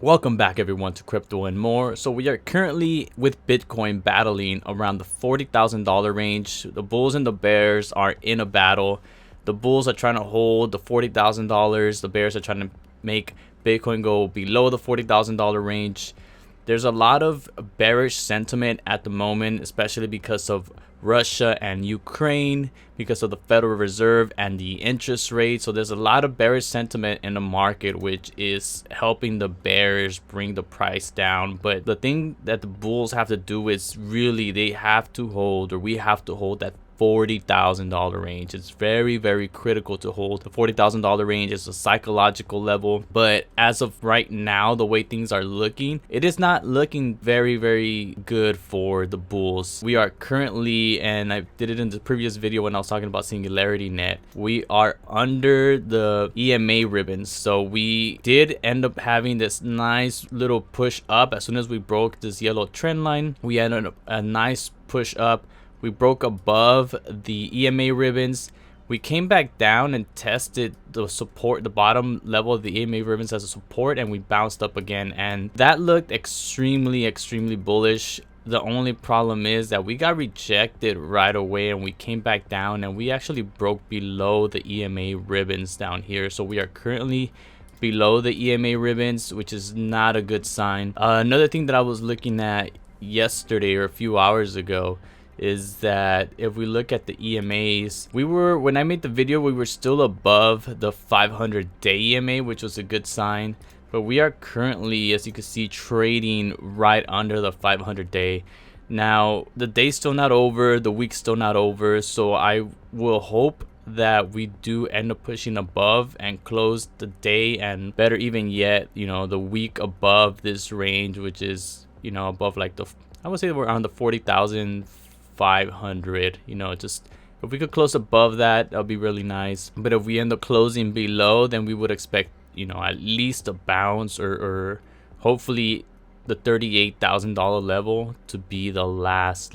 Welcome back everyone to Crypto and More. So we are currently with Bitcoin battling around the $40,000 range. The bulls and the bears are in a battle. The bulls are trying to hold the $40,000. The bears are trying to make Bitcoin go below the $40,000 range. There's a lot of bearish sentiment at the moment, especially because of Russia and Ukraine, because of the Federal Reserve and the interest rate. So there's a lot of bearish sentiment in the market, which is helping the bears bring the price down. But the thing that the bulls have to do is really they have to hold, or we have to hold, that $40,000 range. It's very critical to hold. The $40,000 range is a psychological level, but as of right now, the way things are looking, it is not looking very good for the bulls. We are currently, and I did it in the previous video when I was talking about Singularity Net, we are under the EMA ribbons. So we did end up having this nice little push up. As soon as we broke this yellow trend line, we had a nice push up. We broke above the EMA ribbons. We came back down and tested the support, the bottom level of the EMA ribbons as a support, and we bounced up again, and that looked extremely bullish. The only problem is that we got rejected right away, and we came back down, and we actually broke below the EMA ribbons down here. So we are currently below the EMA ribbons, which is not a good sign. Another thing that I was looking at yesterday or a few hours ago is that if we look at the EMAs, when I made the video, we were still above the 500-day EMA, which was a good sign. But we are currently, as you can see, trading right under the 500-day. Now, the day's still not over, the week's still not over, so I will hope that we do end up pushing above and close the day, and better even yet, the week above this range, which is, above like I would say we're around the 40,500. Just if we could close above that would be really nice. But if we end up closing below, then we would expect at least a bounce, or hopefully the $38,000 level to be the last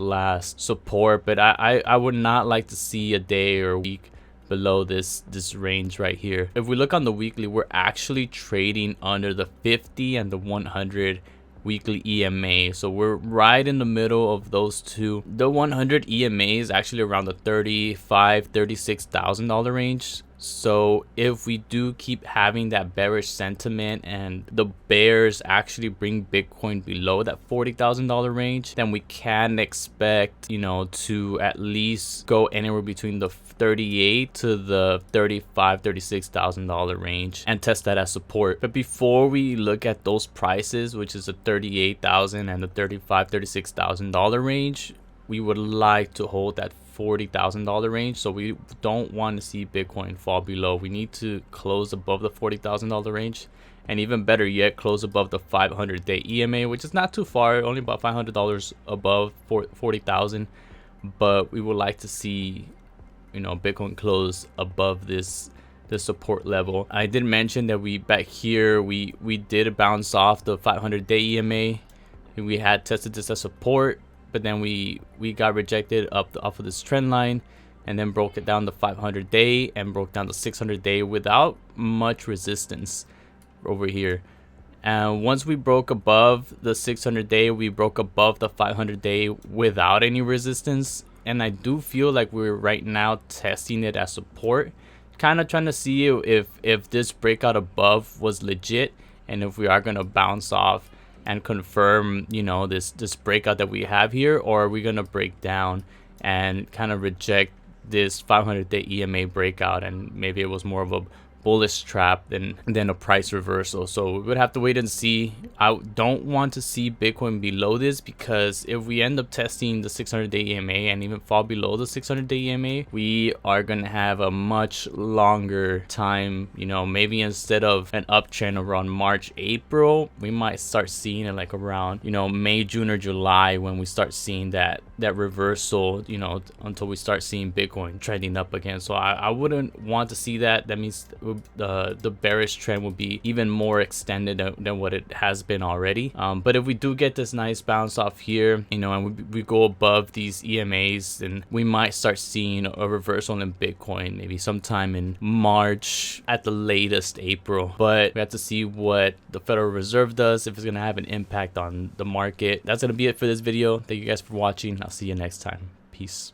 support. But I would not like to see a day or a week below this range right here. If we look on the weekly, we're actually trading under the 50 and the 100 weekly EMA, so we're right in the middle of those two. The 100 EMA is actually around the $36,000 range. So if we do keep having that bearish sentiment and the bears actually bring Bitcoin below that $40,000 range, then we can expect to at least go anywhere between the $38,000 to the $36,000 range and test that as support. But before we look at those prices, which is the $38,000 and the $36,000 range, we would like to hold that $40,000 range. So we don't want to see Bitcoin fall below. We need to close above the $40,000 range, and even better yet, close above the 500-day EMA, which is not too far, only about $500 above 40,000. But we would like to see Bitcoin close above this support level. I did mention that we back here we did bounce off the 500-day EMA. We had tested this as support, but then we got rejected off of this trend line, and then broke it down the 500-day and broke down the 600-day without much resistance over here. And once we broke above the 600-day, we broke above the 500-day without any resistance. And I do feel like we're right now testing it as support, kind of trying to see if this breakout above was legit, and if we are going to bounce off and confirm this breakout that we have here, or are we going to break down and kind of reject this 500-day EMA breakout, and maybe it was more of a bullish trap than a price reversal. So we would have to wait and see. I don't want to see Bitcoin below this, because if we end up testing the 600-day EMA and even fall below the 600-day EMA, we are going to have a much longer time. Maybe instead of an uptrend around March, April, we might start seeing it like around May, June, or July, when we start seeing that that reversal, you know, until we start seeing Bitcoin trending up again. So I wouldn't want to see that. That means the bearish trend will be even more extended than what it has been already. But if we do get this nice bounce off here, you know, and we go above these EMAs, then we might start seeing a reversal in Bitcoin maybe sometime in March, at the latest April. But we have to see what the Federal Reserve does, if it's going to have an impact on the market. That's going to be it for this video. Thank you guys for watching. I'll see you next time. Peace.